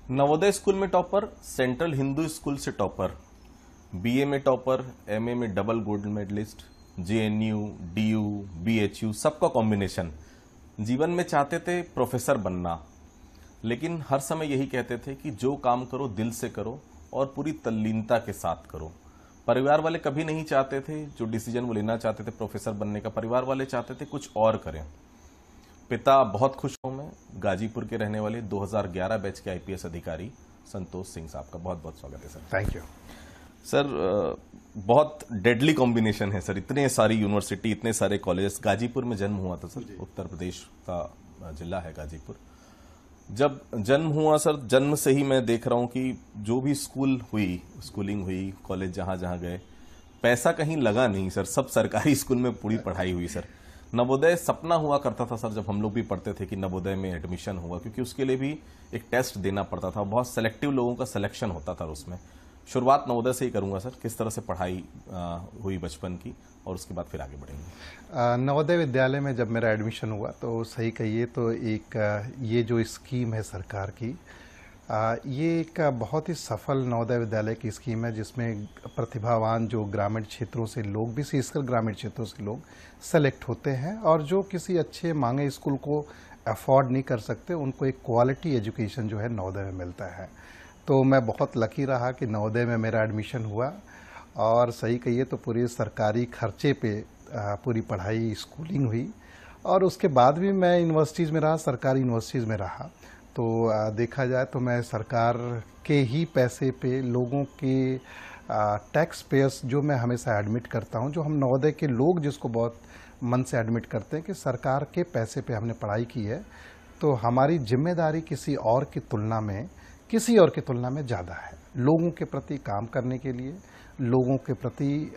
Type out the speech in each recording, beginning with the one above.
Navodaya school में topper, Central Hindu School से topper, BA में टॉपर, एमए में double gold medallist, JNU, DU, BHU सबका कॉम्बिनेशन। जीवन में चाहते थे प्रोफेसर बनना, लेकिन हर समय यही कहते थे कि जो काम करो दिल से करो और पूरी तल्लीनता के साथ करो। परिवार वाले कभी नहीं चाहते थे, जो डिसीजन वो लेना चाहते थे प्रोफेसर बनने का, परिवार वाले चाहते थे कुछ और करें। पिता बहुत खुश हूं मैं, गाजीपुर के रहने वाले 2011 बैच के आईपीएस अधिकारी संतोष सिंह साहब का बहुत बहुत स्वागत है सर। Thank you sir. बहुत डेडली कॉम्बिनेशन है सर, इतने सारी यूनिवर्सिटी, इतने सारे कॉलेजेस। गाजीपुर में जन्म हुआ था सर, उत्तर प्रदेश का जिला है गाजीपुर। जब जन्म हुआ सर, जन्म से ही मैं देख रहा हूं कि जो भी स्कूलिंग हुई, कॉलेज जहां जहां गए, पैसा कहीं लगा नहीं सर, सब सरकारी स्कूल में पूरी पढ़ाई हुई सर। नवोदय सपना हुआ करता था सर, जब हम लोग भी पढ़ते थे कि नवोदय में एडमिशन हुआ, क्योंकि उसके लिए भी एक टेस्ट देना पड़ता था, बहुत सेलेक्टिव लोगों का सिलेक्शन होता था उसमें। शुरुआत नवोदय से ही करूंगा सर, किस तरह से पढ़ाई हुई बचपन की, और उसके बाद फिर आगे बढ़ेंगे। नवोदय विद्यालय में जब मेरा एडमिशन हुआ तो सही कहिए तो एक ये जो स्कीम है सरकार की, ये एक बहुत ही सफल नवोदय विद्यालय की स्कीम है, जिसमें प्रतिभावान जो ग्रामीण क्षेत्रों से लोग, विशेषकर ग्रामीण क्षेत्रों से लोग सेलेक्ट होते हैं, और जो किसी अच्छे महंगे स्कूल को अफोर्ड नहीं कर सकते, उनको एक क्वालिटी एजुकेशन जो है नवोदय में मिलता है। तो मैं बहुत लकी रहा कि नवोदय में मेरा एडमिशन हुआ, और सही कहिए तो पूरी सरकारी खर्चे पे पूरी पढ़ाई स्कूलिंग हुई, और उसके बाद भी मैं यूनिवर्सिटीज़ में रहा, सरकारी यूनिवर्सिटीज़ में रहा। तो देखा जाए तो मैं सरकार के ही पैसे पे, लोगों के टैक्स पेयर्स जो मैं हमेशा एडमिट करता हूं, जो हम नवोदय के लोग जिसको बहुत मन से एडमिट करते हैं कि सरकार के पैसे पे हमने पढ़ाई की है, तो हमारी जिम्मेदारी किसी और की तुलना में ज़्यादा है। लोगों के प्रति काम करने के लिए, लोगों के प्रति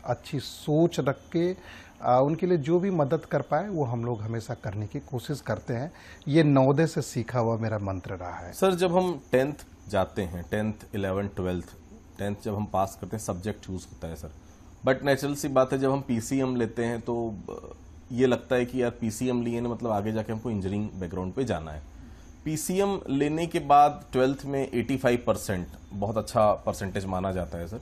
अच्छी सोच रख के उनके लिए जो भी मदद कर पाए वो हम लोग हमेशा करने की कोशिश करते हैं। ये नवोदय से सीखा हुआ मेरा मंत्र रहा है सर। जब हम 10th जाते हैं, 10th 11th 12th, 10th जब हम पास करते हैं सब्जेक्ट चूज होता है सर, बट नेचुरल सी बात है जब हम पीसीएम लेते हैं तो ये लगता है कि यार पीसीएम लिए ना, मतलब आगे जाके हमको इंजीनियरिंग बैकग्राउंड पे जाना है। पीसीएम लेने के बाद 12th में 85% बहुत अच्छा परसेंटेज माना जाता है सर।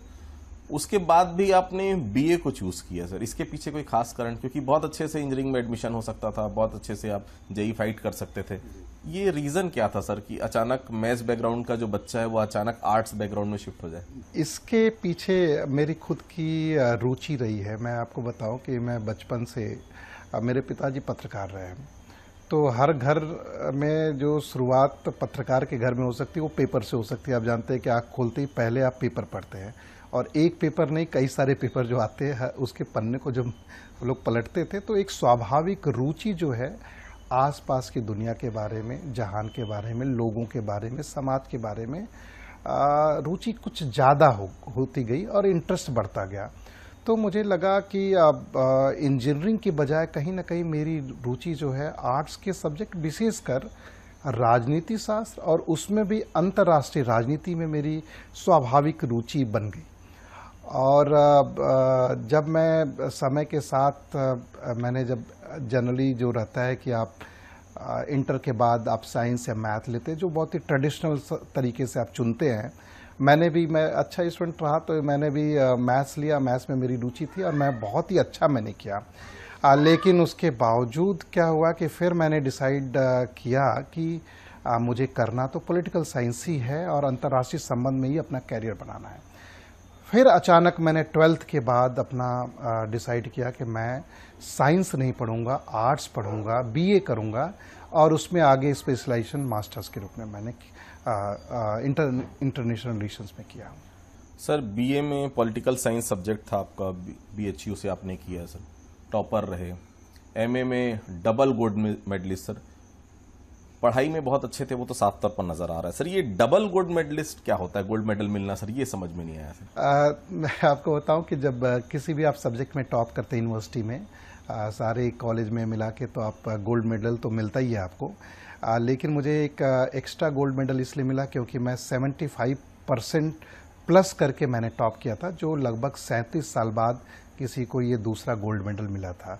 उसके बाद भी आपने बीए को चूज किया सर, इसके पीछे कोई खास कारण? क्योंकि बहुत अच्छे से इंजीनियरिंग में एडमिशन हो सकता था, बहुत अच्छे से आप जेई फाइट कर सकते थे। ये रीजन क्या था सर कि अचानक मैथ्स बैकग्राउंड का जो बच्चा है वो अचानक आर्ट्स बैकग्राउंड में शिफ्ट हो जाए? इसके पीछे मेरी खुद की रुचि रही है। मैं आपको बताऊं कि मैं बचपन से, मेरे पिताजी पत्रकार रहे हैं, तो हर घर में जो शुरुआत पत्रकार के घर में हो सकती है वो पेपर से हो सकती है। आप जानते हैं कि आँख खोलते ही पहले आप पेपर पढ़ते हैं, और एक पेपर नहीं, कई सारे पेपर जो आते हैं उसके पन्ने को जब लोग पलटते थे तो एक स्वाभाविक रुचि जो है आसपास की दुनिया के बारे में, जहान के बारे में, लोगों के बारे में, समाज के बारे में रुचि कुछ ज़्यादा होती गई और इंटरेस्ट बढ़ता गया। तो मुझे लगा कि अब इंजीनियरिंग की बजाय कहीं ना कहीं मेरी रुचि जो है आर्ट्स के सब्जेक्ट, विशेषकर राजनीति शास्त्र, और उसमें भी अंतर्राष्ट्रीय राजनीति में मेरी स्वाभाविक रुचि बन गई। और जब मैं समय के साथ मैंने जब जनरली जो रहता है कि आप इंटर के बाद आप साइंस या मैथ लेते हैं, जो बहुत ही ट्रेडिशनल तरीके से आप चुनते हैं। मैं अच्छा स्टूडेंट रहा तो मैंने भी मैथ्स लिया, मैथ्स में मेरी रुचि थी और मैं बहुत ही अच्छा मैंने किया। लेकिन उसके बावजूद क्या हुआ कि फिर मैंने डिसाइड किया कि मुझे करना तो पॉलिटिकल साइंस ही है और अंतर्राष्ट्रीय संबंध में ही अपना कैरियर बनाना है। फिर अचानक मैंने 12th के बाद अपना डिसाइड किया कि मैं साइंस नहीं पढ़ूंगा, आर्ट्स पढ़ूंगा, बीए करूंगा, और उसमें आगे स्पेशलाइजेशन मास्टर्स के रूप में मैंने इंटरनेशनल रिलेशंस में किया। सर बीए में पॉलिटिकल साइंस सब्जेक्ट था आपका, बीएचयू से आपने किया सर, टॉपर रहे। एमए में डबल गोल्ड मेडलिस्ट सर, पढ़ाई में बहुत अच्छे थे, वो तो साफ तौर पर नजर आ रहा है सर। ये डबल गोल्ड मेडलिस्ट क्या होता है, गोल्ड मेडल मिलना सर, ये समझ में नहीं आया सर। मैं आपको बताऊं कि जब किसी भी आप सब्जेक्ट में टॉप करते हैं यूनिवर्सिटी में, सारे कॉलेज में मिला के, तो आप गोल्ड मेडल तो मिलता ही है आपको। लेकिन मुझे एक एक्स्ट्रा गोल्ड मेडल इसलिए मिला क्योंकि मैं 75% प्लस करके मैंने टॉप किया था, जो लगभग 37 साल बाद किसी को ये दूसरा गोल्ड मेडल मिला था।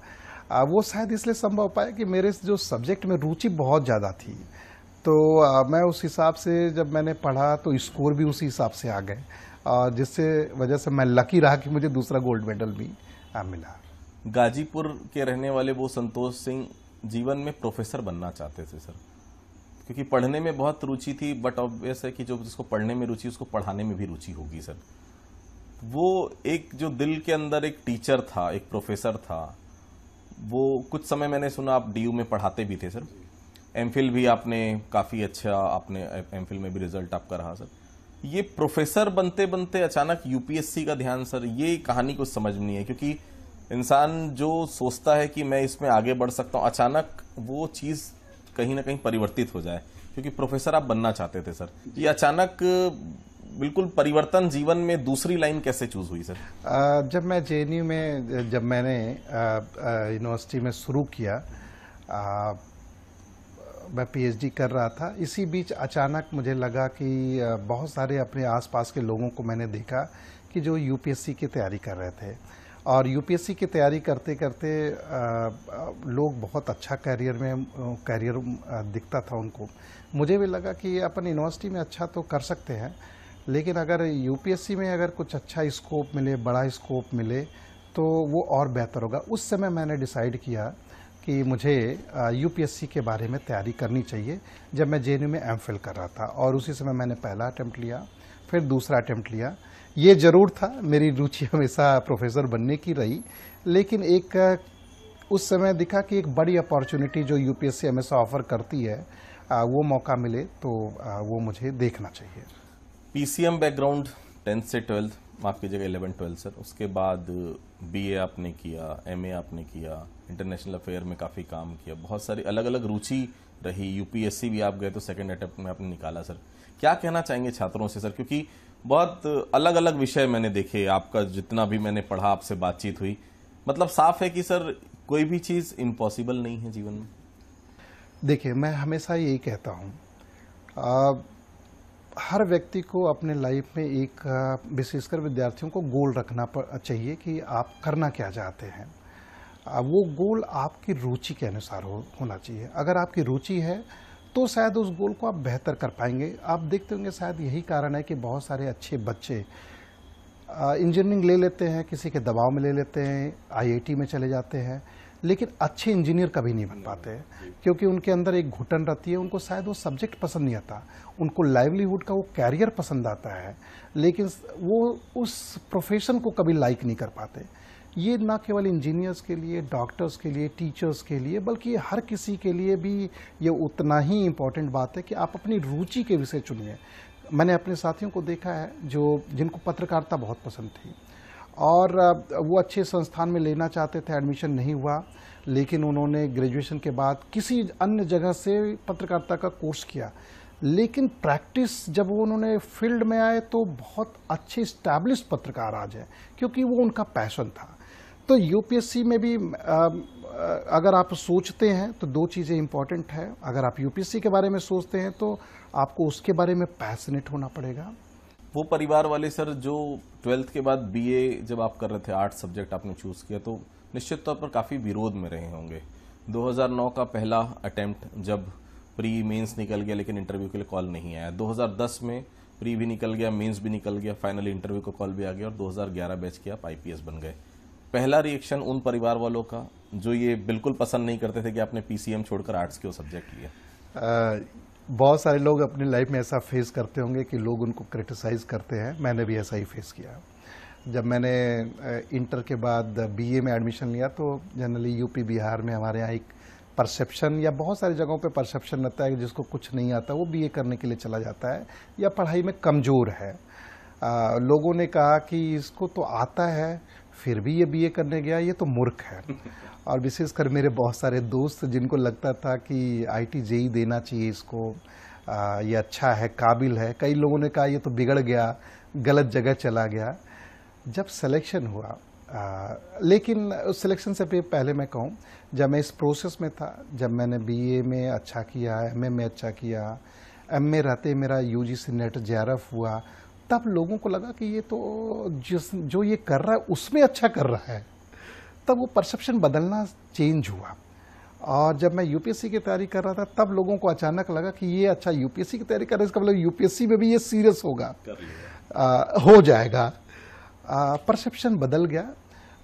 वो शायद इसलिए संभव पाया कि मेरे जो सब्जेक्ट में रुचि बहुत ज़्यादा थी, तो मैं उस हिसाब से जब मैंने पढ़ा तो स्कोर भी उसी हिसाब से आ गए, और जिससे वजह से मैं लकी रहा कि मुझे दूसरा गोल्ड मेडल भी मिला। गाजीपुर के रहने वाले वो संतोष सिंह जीवन में प्रोफेसर बनना चाहते थे सर, क्योंकि पढ़ने में बहुत रुचि थी, बट ऑब्वियस है कि जो जिसको पढ़ने में रुचि उसको पढ़ाने में भी रुचि होगी सर। वो एक जो दिल के अंदर एक टीचर था, एक प्रोफेसर था, वो कुछ समय मैंने सुना आप डीयू में पढ़ाते भी थे सर, एमफिल भी आपने काफी अच्छा, आपने एमफिल में भी रिजल्ट आपका रहा सर। ये प्रोफेसर बनते बनते अचानक यूपीएससी का ध्यान सर, ये कहानी कुछ समझ में नहीं है, क्योंकि इंसान जो सोचता है कि मैं इसमें आगे बढ़ सकता हूं, अचानक वो चीज कहीं ना कहीं परिवर्तित हो जाए, क्योंकि प्रोफेसर आप बनना चाहते थे सर, ये अचानक बिल्कुल परिवर्तन जीवन में दूसरी लाइन कैसे चूज हुई सर? जब मैं जेएनयू में, जब मैंने यूनिवर्सिटी में शुरू किया, मैं पीएचडी कर रहा था, इसी बीच अचानक मुझे लगा कि बहुत सारे अपने आसपास के लोगों को मैंने देखा कि जो यूपीएससी की तैयारी कर रहे थे, और यूपीएससी की तैयारी करते करते लोग बहुत अच्छा कैरियर दिखता था उनको। मुझे भी लगा कि अपन यूनिवर्सिटी में अच्छा तो कर सकते हैं, लेकिन अगर यूपीएससी में अगर कुछ अच्छा स्कोप मिले, बड़ा स्कोप मिले, तो वो और बेहतर होगा। उस समय मैंने डिसाइड किया कि मुझे यूपीएससी के बारे में तैयारी करनी चाहिए, जब मैं जेएनयू में एमफिल कर रहा था। और उसी समय मैंने पहला अटेम्प्ट लिया, फिर दूसरा अटेम्प्ट लिया। ये जरूर था, मेरी रुचि हमेशा प्रोफेसर बनने की रही, लेकिन एक उस समय दिखा कि एक बड़ी अपॉर्चुनिटी जो यूपीएससी हमेशा ऑफर करती है, वो मौका मिले तो वो मुझे देखना चाहिए। पीसीएम बैकग्राउंड 10th से 12th, माफ कीजिएगा 11-12 सर, उसके बाद बीए आपने किया, एमए आपने किया, इंटरनेशनल अफेयर में काफ़ी काम किया, बहुत सारी अलग अलग रुचि रही, यूपीएससी भी आप गए तो सेकंड अटेम्प्ट में आपने निकाला सर। क्या कहना चाहेंगे छात्रों से सर, क्योंकि बहुत अलग अलग विषय मैंने देखे, आपका जितना भी मैंने पढ़ा, आपसे बातचीत हुई, मतलब साफ है कि सर कोई भी चीज़ इम्पॉसिबल नहीं है जीवन में। देखिए, मैं हमेशा यही कहता हूँ, हर व्यक्ति को अपने लाइफ में एक, विशेषकर विद्यार्थियों को गोल रखना चाहिए कि आप करना क्या चाहते हैं। वो गोल आपकी रुचि के अनुसार होना चाहिए। अगर आपकी रुचि है तो शायद उस गोल को आप बेहतर कर पाएंगे। आप देखते होंगे, शायद यही कारण है कि बहुत सारे अच्छे बच्चे इंजीनियरिंग ले लेते हैं, किसी के दबाव में ले लेते हैं, आईआईटी में चले जाते हैं, लेकिन अच्छे इंजीनियर कभी नहीं बन पाते, क्योंकि उनके अंदर एक घुटन रहती है। उनको शायद वो सब्जेक्ट पसंद नहीं आता, उनको लाइवलीहुड का वो कैरियर पसंद आता है, लेकिन वो उस प्रोफेशन को कभी लाइक नहीं कर पाते। ये ना केवल इंजीनियर्स के लिए, डॉक्टर्स के लिए, टीचर्स के लिए, बल्कि हर किसी के लिए भी ये उतना ही इम्पोर्टेंट बात है कि आप अपनी रुचि के विषय चुनिए। मैंने अपने साथियों को देखा है जिनको पत्रकारिता बहुत पसंद थी, और वो अच्छे संस्थान में लेना चाहते थे, एडमिशन नहीं हुआ, लेकिन उन्होंने ग्रेजुएशन के बाद किसी अन्य जगह से पत्रकारिता का कोर्स किया, लेकिन प्रैक्टिस जब वो उन्होंने फील्ड में आए तो बहुत अच्छे स्टैब्लिश पत्रकार आज हैं, क्योंकि वो उनका पैशन था। तो यूपीएससी में भी अगर आप सोचते हैं तो दो चीज़ें इंपॉर्टेंट है। अगर आप यूपीएससी के बारे में सोचते हैं तो आपको उसके बारे में पैशनेट होना पड़ेगा। वो परिवार वाले सर जो 12th के बाद बीए जब आप कर रहे थे, 8 सब्जेक्ट आपने चूज किया, तो निश्चित तौर पर काफ़ी विरोध में रहे होंगे। 2009 का पहला अटेम्प्ट जब प्री मेंस निकल गया, लेकिन इंटरव्यू के लिए कॉल नहीं आया। 2010 में प्री भी निकल गया, मेंस भी निकल गया, फाइनली इंटरव्यू का कॉल भी आ गया, और 2011 बैच के आप आईपीएस बन गए। पहला रिएक्शन उन परिवार वालों का जो ये बिल्कुल पसंद नहीं करते थे कि आपने पीसीएम छोड़कर आर्ट्स के वो सब्जेक्ट लिया? बहुत सारे लोग अपनी लाइफ में ऐसा फेस करते होंगे कि लोग उनको क्रिटिसाइज करते हैं। मैंने भी ऐसा ही फेस किया। जब मैंने इंटर के बाद बीए में एडमिशन लिया तो जनरली यूपी बिहार में हमारे यहाँ एक परसेप्शन, या बहुत सारी जगहों पे परसेप्शन रहता है कि जिसको कुछ नहीं आता वो बीए करने के लिए चला जाता है या पढ़ाई में कमज़ोर है। लोगों ने कहा कि इसको तो आता है फिर भी ये बीए करने गया, ये तो मूर्ख है। और विशेषकर मेरे बहुत सारे दोस्त जिनको लगता था कि आईटी जेई देना चाहिए इसको, ये अच्छा है, काबिल है। कई लोगों ने कहा ये तो बिगड़ गया, गलत जगह चला गया। जब सिलेक्शन हुआ, लेकिन उस सिलेक्शन से पहले मैं कहूँ, जब मैं इस प्रोसेस में था, जब मैंने बीए में अच्छा किया, एमए में अच्छा किया, एमए रहते मेरा यूजीसी नेट जेआरएफ हुआ, तब लोगों को लगा कि ये तो जो ये कर रहा है उसमें अच्छा कर रहा है। तब वो परसेप्शन बदलना चेंज हुआ। और जब मैं यूपीएससी की तैयारी कर रहा था तब लोगों को अचानक लगा कि ये अच्छा यूपीएससी की तैयारी कर रहा है, इसका मतलब यूपीएससी में भी ये सीरियस होगा, हो जाएगा। परसेप्शन बदल गया।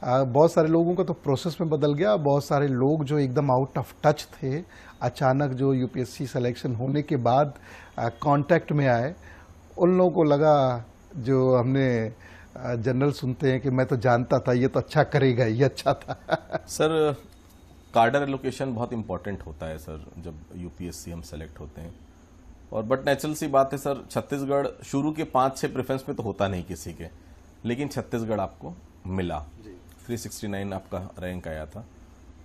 बहुत सारे लोगों का तो प्रोसेस में बदल गया। बहुत सारे लोग जो एकदम आउट ऑफ टच थे, अचानक जो यूपीएससी सिलेक्शन होने के बाद कांटेक्ट में आए, उन लोगों को लगा, जो हमने जनरल सुनते हैं कि मैं तो जानता था ये तो अच्छा करेगा, ये अच्छा था। सर कार्डर एलोकेशन बहुत इंपॉर्टेंट होता है सर जब यूपीएससी हम सेलेक्ट होते हैं, और बट नेचुरल सी बात है सर, छत्तीसगढ़ शुरू के 5-6 प्रेफरेंस में तो होता नहीं किसी के, लेकिन छत्तीसगढ़ आपको मिला, 369 आपका रैंक आया था,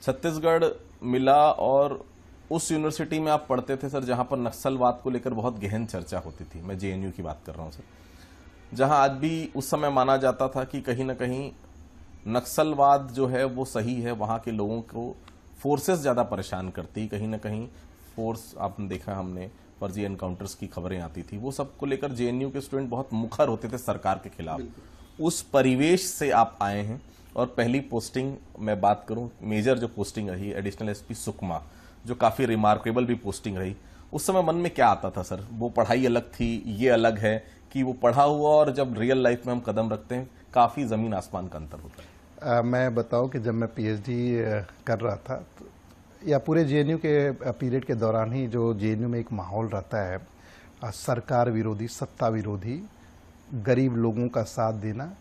छत्तीसगढ़ मिला। और उस यूनिवर्सिटी में आप पढ़ते थे सर जहां पर नक्सलवाद को लेकर बहुत गहन चर्चा होती थी। मैं जेएनयू की बात कर रहा हूं सर, जहां आज भी उस समय माना जाता था कि कहीं ना कहीं नक्सलवाद जो है वो सही है, वहां के लोगों को फोर्सेस ज्यादा परेशान करती, कहीं ना कहीं फोर्स आपने देखा, हमने फर्जी एनकाउंटर्स की खबरें आती थी, वो सब को लेकर जेएनयू के स्टूडेंट बहुत मुखर होते थे सरकार के खिलाफ। उस परिवेश से आप आए हैं, और पहली पोस्टिंग मैं बात करूं, मेजर जो पोस्टिंग रही एडिशनल एसपी सुकमा, जो काफी रिमार्केबल भी पोस्टिंग रही, उस समय मन में क्या आता था सर? वो पढ़ाई अलग थी, ये अलग है कि वो पढ़ा हुआ और जब रियल लाइफ में हम कदम रखते हैं काफी जमीन आसमान का अंतर होता है। मैं बताऊं कि जब मैं पीएचडी कर रहा था तो, या पूरे जेएनयू के पीरियड के दौरान ही जो जेएनयू में एक माहौल रहता है, सरकार विरोधी, सत्ता विरोधी, गरीब लोगों का साथ देना,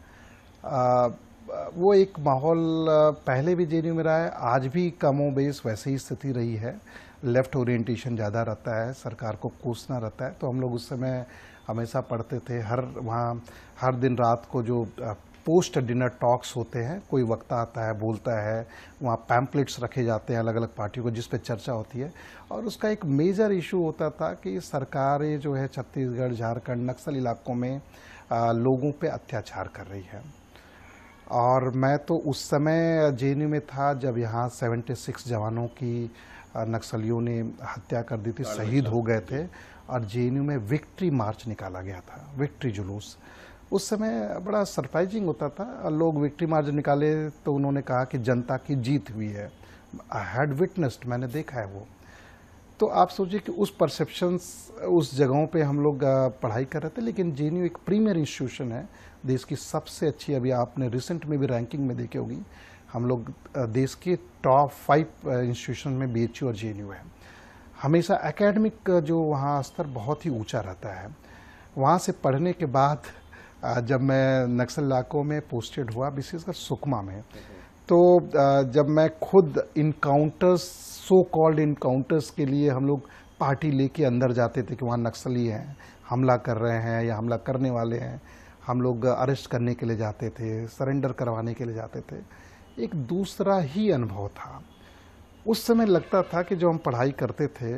वो एक माहौल पहले भी जेएनयू में रहा है, आज भी कमो बेस वैसे ही स्थिति रही है। लेफ्ट ओरिएंटेशन ज़्यादा रहता है, सरकार को कोसना रहता है। तो हम लोग उस समय हमेशा पढ़ते थे, वहाँ हर दिन रात को जो पोस्ट डिनर टॉक्स होते हैं, कोई वक्ता आता है, बोलता है, वहाँ पैम्पलेट्स रखे जाते हैं अलग अलग पार्टियों को जिस पे चर्चा होती है। और उसका एक मेजर इशू होता था कि सरकारें जो है छत्तीसगढ़, झारखंड, नक्सल इलाकों में लोगों पे अत्याचार कर रही है। और मैं तो उस समय जेएनयू में था जब यहाँ 76 जवानों की नक्सलियों ने हत्या कर दी थी, शहीद हो गए थे, और जेएनयू में विक्ट्री मार्च निकाला गया था, विक्ट्री जुलूस। उस समय बड़ा सरप्राइजिंग होता था, लोग विक्ट्री मार्च निकाले तो उन्होंने कहा कि जनता की जीत हुई है। आई हैड विटनेस्ड, मैंने देखा है वो। तो आप सोचिए कि उस परसेप्शंस, उस जगहों पे हम लोग पढ़ाई कर रहे थे। लेकिन जेएनयू एक प्रीमियर इंस्टीट्यूशन है, देश की सबसे अच्छी, अभी आपने रिसेंट में भी रैंकिंग में देखी होगी, हम लोग देश के टॉप 5 इंस्टीट्यूशन में बीएचयू और जेएनयू है। हमेशा एकेडमिक जो वहाँ स्तर बहुत ही ऊंचा रहता है। वहाँ से पढ़ने के बाद जब मैं नक्सल इलाकों में पोस्टेड हुआ, विशेषकर सुकमा में, तो जब मैं खुद इनकाउंटर्स, सो कॉल्ड इनकाउंटर्स के लिए हम लोग पार्टी लेके अंदर जाते थे कि वहाँ नक्सली हैं, हमला कर रहे हैं या हमला करने वाले हैं, हम लोग अरेस्ट करने के लिए जाते थे, सरेंडर करवाने के लिए जाते थे। एक दूसरा ही अनुभव था। उस समय लगता था कि जो हम पढ़ाई करते थे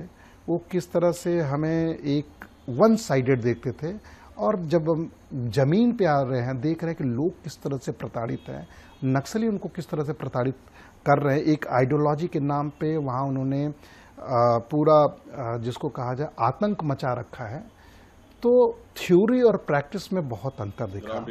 वो किस तरह से हमें एक वन साइडेड देखते थे, और जब हम जमीन पे आ रहे हैं, देख रहे हैं कि लोग किस तरह से प्रताड़ित हैं, नक्सली उनको किस तरह से प्रताड़ित कर रहे हैं। एक आइडियोलॉजी के नाम पे वहाँ उन्होंने पूरा जिसको कहा जाए आतंक मचा रखा है। तो थ्योरी और प्रैक्टिस में बहुत अंतर दिखा,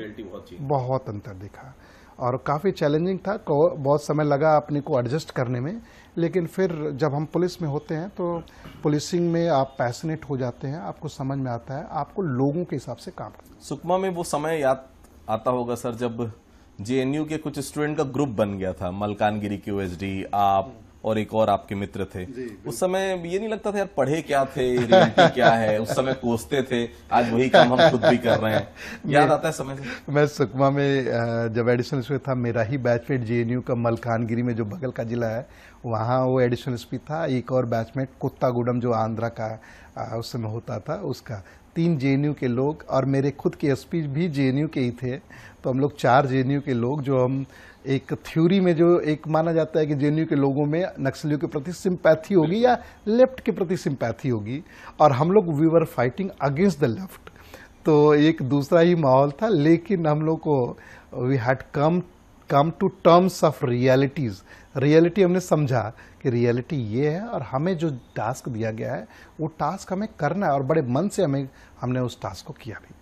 बहुत अंतर दिखा, और काफ़ी चैलेंजिंग था। बहुत समय लगा अपने को एडजस्ट करने में, लेकिन फिर जब हम पुलिस में होते हैं तो पुलिसिंग में आप पैशनेट हो जाते हैं, आपको समझ में आता है, आपको लोगों के हिसाब से काम करना। सुकमा में वो समय याद आता होगा सर जब जेएनयू के कुछ स्टूडेंट का ग्रुप बन गया था, मलकानगिरी के ओएसडी, आप और एक और आपके मित्र थे। उस समय ये नहीं लगता था यार पढ़े क्या थे, रियलिटी क्या है? उस समय कोसते थे, आज वही काम हम खुद भी कर रहे हैं। याद आता है समय से? मैं सुकमा में जब एडिशनल एसपी था, मेरा ही बैचमेट जेएनयू का मलकानगिरी में जो बगल का जिला है, वहाँ वो एडिशनल एसपी था। एक और बैचमेट कुत्तागुडम जो आंध्रा का उस समय होता था, उसका। 3 जेएनयू के लोग, और मेरे खुद के एसपी भी जेएनयू के ही थे। तो हम लोग 4 जेएनयू के लोग, जो हम एक थ्योरी में जो एक माना जाता है कि जेएनयू के लोगों में नक्सलियों के प्रति सिंपैथी होगी या लेफ्ट के प्रति सिंपैथी होगी, और हम लोग we were fighting against the left. तो एक दूसरा ही माहौल था। लेकिन हम लोग को we had come to terms of realities. Reality हमने समझा कि रियलिटी ये है, और हमें जो टास्क दिया गया है वो टास्क हमें करना है, और बड़े मन से हमने उस टास्क को किया भी।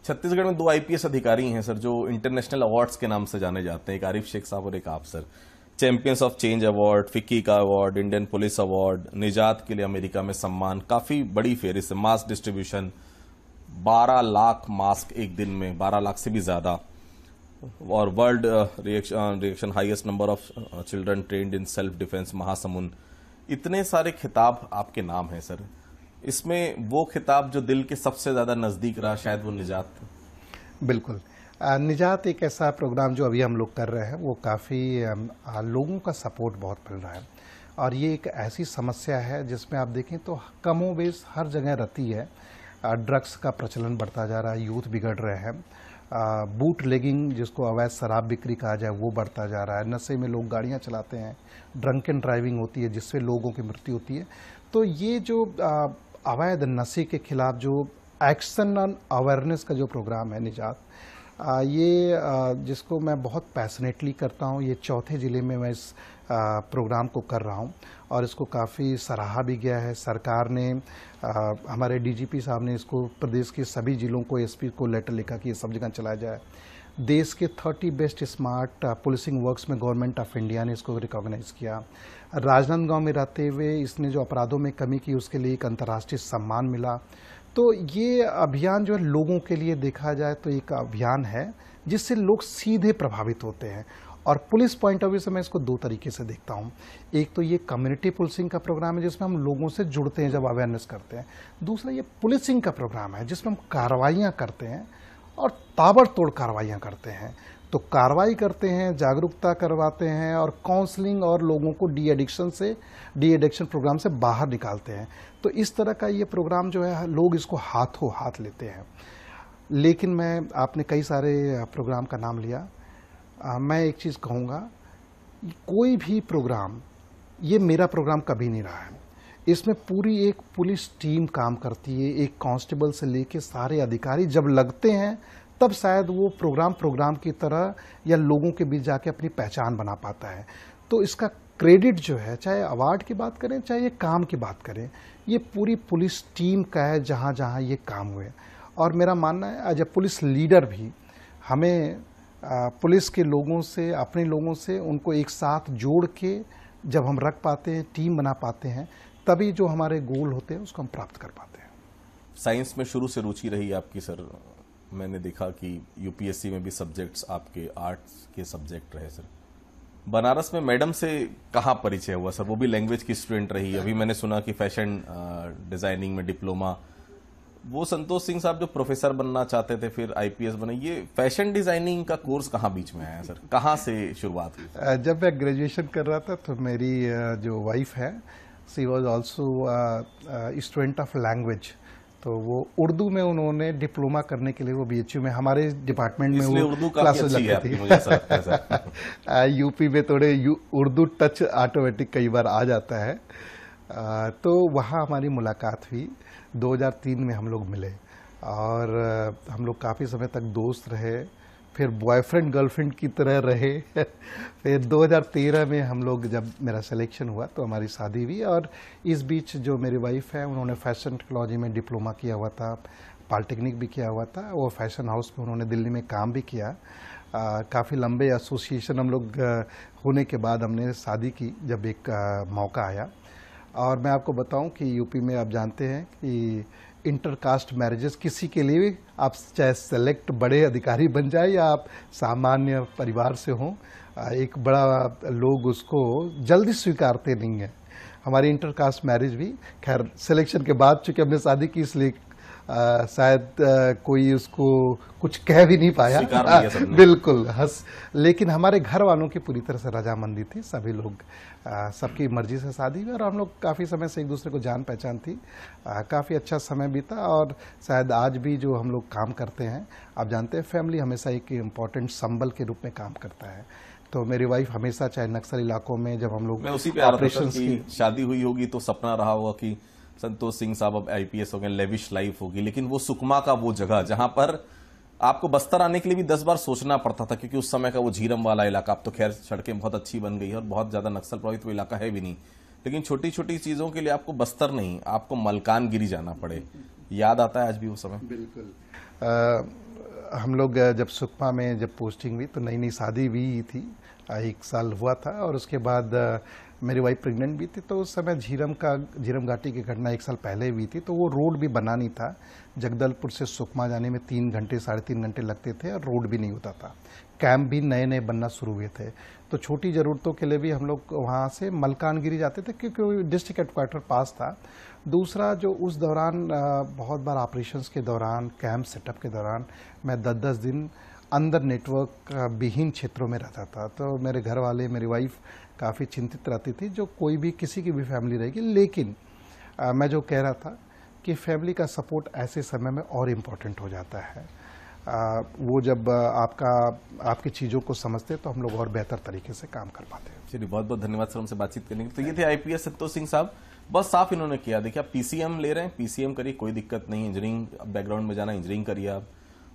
छत्तीसगढ़ में 2 आईपीएस अधिकारी हैं सर जो इंटरनेशनल अवार्ड्स के नाम से जाने जाते हैं, एक आरिफ शेख साहब और एक आप sir. Champions of change award, FICCI का अवार्ड, इंडियन पुलिस अवार्ड, निजात के लिए अमेरिका में सम्मान, काफी बड़ी फेरिस्त है। मास डिस्ट्रीब्यूशन, 12 लाख मास्क एक दिन में, 12 लाख से भी ज्यादा, और world reaction highest number of children trained in self defence, Mahasamund. इतने सारे खिताब आपके नाम है सर। इसमें वो खिताब जो दिल के सबसे ज्यादा नजदीक रहा, शायद वो निजात था। बिल्कुल। निजात एक ऐसा प्रोग्राम जो अभी हम लोग कर रहे हैं, वो काफ़ी लोगों का सपोर्ट बहुत मिल रहा है, और ये एक ऐसी समस्या है जिसमें आप देखें तो कमोबेश हर जगह रहती है। ड्रग्स का प्रचलन बढ़ता जा रहा है, यूथ बिगड़ रहे हैं, बूट लेगिंग जिसको अवैध शराब बिक्री कहा जाए वो बढ़ता जा रहा है, नशे में लोग गाड़ियां चलाते हैं, ड्रंक एंड ड्राइविंग होती है जिससे लोगों की मृत्यु होती है। तो ये जो अवैध नशे के खिलाफ जो एक्शन ऑन अवेयरनेस का जो प्रोग्राम है निजात, ये जिसको मैं बहुत पैशनेटली करता हूँ, ये चौथे ज़िले में मैं इस प्रोग्राम को कर रहा हूँ, और इसको काफ़ी सराहा भी गया है। सरकार ने हमारे डीजीपी साहब ने इसको प्रदेश के सभी जिलों को, एसपी को लेटर लिखा कि ये सब जगह चलाया जाए। देश के 30 बेस्ट स्मार्ट पुलिसिंग वर्क्स में गवर्नमेंट ऑफ इंडिया ने इसको रिकॉग्नाइज किया। राजनांदगांव में रहते हुए इसने जो अपराधों में कमी की उसके लिए एक अंतर्राष्ट्रीय सम्मान मिला। तो ये अभियान जो है लोगों के लिए देखा जाए तो एक अभियान है जिससे लोग सीधे प्रभावित होते हैं, और पुलिस पॉइंट ऑफ व्यू से मैं इसको दो तरीके से देखता हूँ। एक तो ये कम्युनिटी पुलिसिंग का प्रोग्राम है जिसमें हम लोगों से जुड़ते हैं जब अवेयरनेस करते हैं। दूसरा ये पुलिसिंग का प्रोग्राम है जिसमें हम कार्रवाइयाँ करते हैं और ताबड़तोड़ कार्रवाइयाँ करते हैं। तो कार्रवाई करते हैं, जागरूकता करवाते हैं, और काउंसलिंग और लोगों को डी एडिक्शन प्रोग्राम से बाहर निकालते हैं। तो इस तरह का ये प्रोग्राम जो है लोग इसको हाथों हाथ लेते हैं। लेकिन आपने कई सारे प्रोग्राम का नाम लिया, मैं एक चीज़ कहूँगा, कोई भी प्रोग्राम, ये मेरा प्रोग्राम कभी नहीं रहा है, इसमें पूरी एक पुलिस टीम काम करती है। एक कांस्टेबल से लेके सारे अधिकारी जब लगते हैं तब शायद वो प्रोग्राम की तरह या लोगों के बीच जाके अपनी पहचान बना पाता है। तो इसका क्रेडिट जो है, चाहे अवार्ड की बात करें चाहे ये काम की बात करें, ये पूरी पुलिस टीम का है जहाँ जहाँ ये काम हुए। और मेरा मानना है एज ए पुलिस लीडर भी हमें पुलिस के लोगों से, अपने लोगों से उनको एक साथ जोड़ के जब हम रख पाते हैं, टीम बना पाते हैं, तभी जो हमारे गोल होते हैं उसको हम प्राप्त कर पाते हैं। साइंस में शुरू से रुचि रही आपकी सर। मैंने देखा कि यूपीएससी में भी सब्जेक्ट्स आपके आर्ट्स के सब्जेक्ट रहे सर। बनारस में मैडम से कहाँ परिचय हुआ सर? वो भी लैंग्वेज की स्टूडेंट रही। अभी मैंने सुना कि फैशन डिजाइनिंग में डिप्लोमा। वो संतोष सिंह साहब जो प्रोफेसर बनना चाहते थे फिर आईपीएस बने, ये फैशन डिजाइनिंग का कोर्स कहाँ बीच में आया सर? कहाँ से शुरुआत हुई? जब मैं ग्रेजुएशन कर रहा था तो मेरी जो वाइफ है, she was also student of language, तो वो उर्दू में उन्होंने डिप्लोमा करने के लिए वो बीएचयू में हमारे डिपार्टमेंट में वो उर्दू क्लासेस लगती थी। यूपी में थोड़े उर्दू टच ऑटोमेटिक कई बार आ जाता है। तो वहाँ हमारी मुलाकात हुई। 2003 में हम लोग मिले और हम लोग काफ़ी समय तक दोस्त रहे, फिर बॉयफ्रेंड गर्लफ्रेंड की तरह रहे। फिर 2013 में हम लोग, जब मेरा सिलेक्शन हुआ तो हमारी शादी हुई। और इस बीच जो मेरी वाइफ है उन्होंने फैशन टेक्नोलॉजी में डिप्लोमा किया हुआ था, पॉलिटेक्निक भी किया हुआ था, वो फैशन हाउस में उन्होंने दिल्ली में काम भी किया। काफ़ी लंबे एसोसिएशन हम लोग होने के बाद हमने शादी की जब एक मौका आया। और मैं आपको बताऊं कि यूपी में आप जानते हैं कि इंटरकास्ट मैरिजेस किसी के लिए भी, आप चाहे सेलेक्ट बड़े अधिकारी बन जाए या आप सामान्य परिवार से हों, एक बड़ा लोग उसको जल्दी स्वीकारते नहीं हैं। हमारी इंटरकास्ट मैरिज भी खैर सिलेक्शन के बाद, चूंकि हमने शादी की इसलिए शायद कोई उसको कुछ कह भी नहीं पाया। बिल्कुल लेकिन हमारे घर वालों की पूरी तरह से रजामंदी थी। सभी लोग, सबकी मर्जी से शादी हुई और हम लोग काफ़ी समय से एक दूसरे को जान पहचान थी। काफ़ी अच्छा समय बीता और शायद आज भी जो हम लोग काम करते हैं, आप जानते हैं फैमिली हमेशा एक इम्पॉर्टेंट संबल के रूप में काम करता है। तो मेरी वाइफ हमेशा, चाहे नक्सल इलाकों में जब हम लोग ऑपरेशन की शादी हुई होगी तो सपना रहा होगा कि संतोष सिंह साहब अब आईपीएस हो गए, लेविश लाइफ होगी, लेकिन वो सुकमा का वो जगह जहां पर आपको बस्तर आने के लिए भी 10 बार सोचना पड़ता था, क्योंकि उस समय का वो झीरम वाला इलाका, अब तो खैर सड़कें बहुत अच्छी बन गई है और बहुत ज्यादा नक्सल प्रभावित वो इलाका है भी नहीं, लेकिन छोटी छोटी चीजों के लिए आपको बस्तर नहीं, आपको मलकानगिरी जाना पड़े। याद आता है आज भी वो समय? बिल्कुल। हम लोग जब सुकमा में जब पोस्टिंग हुई तो नई नई शादी हुई थी, 1 साल हुआ था और उसके बाद मेरी वाइफ प्रेग्नेंट भी थी, तो उस समय झीरम घाटी की घटना 1 साल पहले हुई थी। तो वो रोड भी बना नहीं था, जगदलपुर से सुकमा जाने में 3 घंटे 3.5 घंटे लगते थे और रोड भी नहीं होता था। कैंप भी नए नए बनना शुरू हुए थे, तो छोटी ज़रूरतों के लिए भी हम लोग वहाँ से मलकानगिरी जाते थे क्योंकि डिस्ट्रिक्ट हेडक्वार्टर पास था। दूसरा जो उस दौरान बहुत बार ऑपरेशंस के दौरान, कैंप सेटअप के दौरान मैं 10-10 दिन अंदर नेटवर्क विहीन क्षेत्रों में रहता था। तो मेरे घर वाले, मेरी वाइफ काफ़ी चिंतित रहती थी, जो कोई भी किसी की भी फैमिली रहेगी। लेकिन मैं जो कह रहा था कि फैमिली का सपोर्ट ऐसे समय में और इम्पोर्टेंट हो जाता है। वो जब आपकी चीज़ों को समझते तो हम लोग और बेहतर तरीके से काम कर पाते हैं। चलिए, बहुत बहुत धन्यवाद सर हमसे बातचीत करने के लिए। तो ये थे आईपीएस संतोष सिंह साहब। बस साफ इन्होंने किया, देखिए आप पीसीएम ले रहे हैं, पीसीएम करिए, कोई दिक्कत नहीं। इंजीनियरिंग बैकग्राउंड में जाना है, इंजीनियरिंग करिए।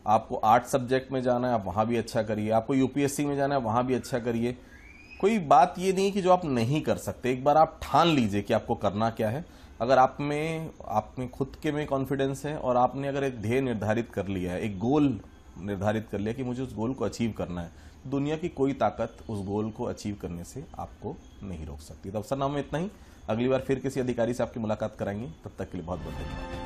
आपको आर्ट सब्जेक्ट में जाना है, आप वहां भी अच्छा करिए। आपको यूपीएससी में जाना है, वहां भी अच्छा करिए। कोई बात ये नहीं कि जो आप नहीं कर सकते, एक बार आप ठान लीजिए कि आपको करना क्या है। अगर आप में खुद के में कॉन्फिडेंस है और आपने अगर एक ध्येय निर्धारित कर लिया है, एक गोल निर्धारित कर लिया कि मुझे उस गोल को अचीव करना है, दुनिया की कोई ताकत उस गोल को अचीव करने से आपको नहीं रोक सकती। तो अफसरनामे में इतना ही। अगली बार फिर किसी अधिकारी से आपकी मुलाकात कराएंगे, तब तक के लिए बहुत बहुत धन्यवाद।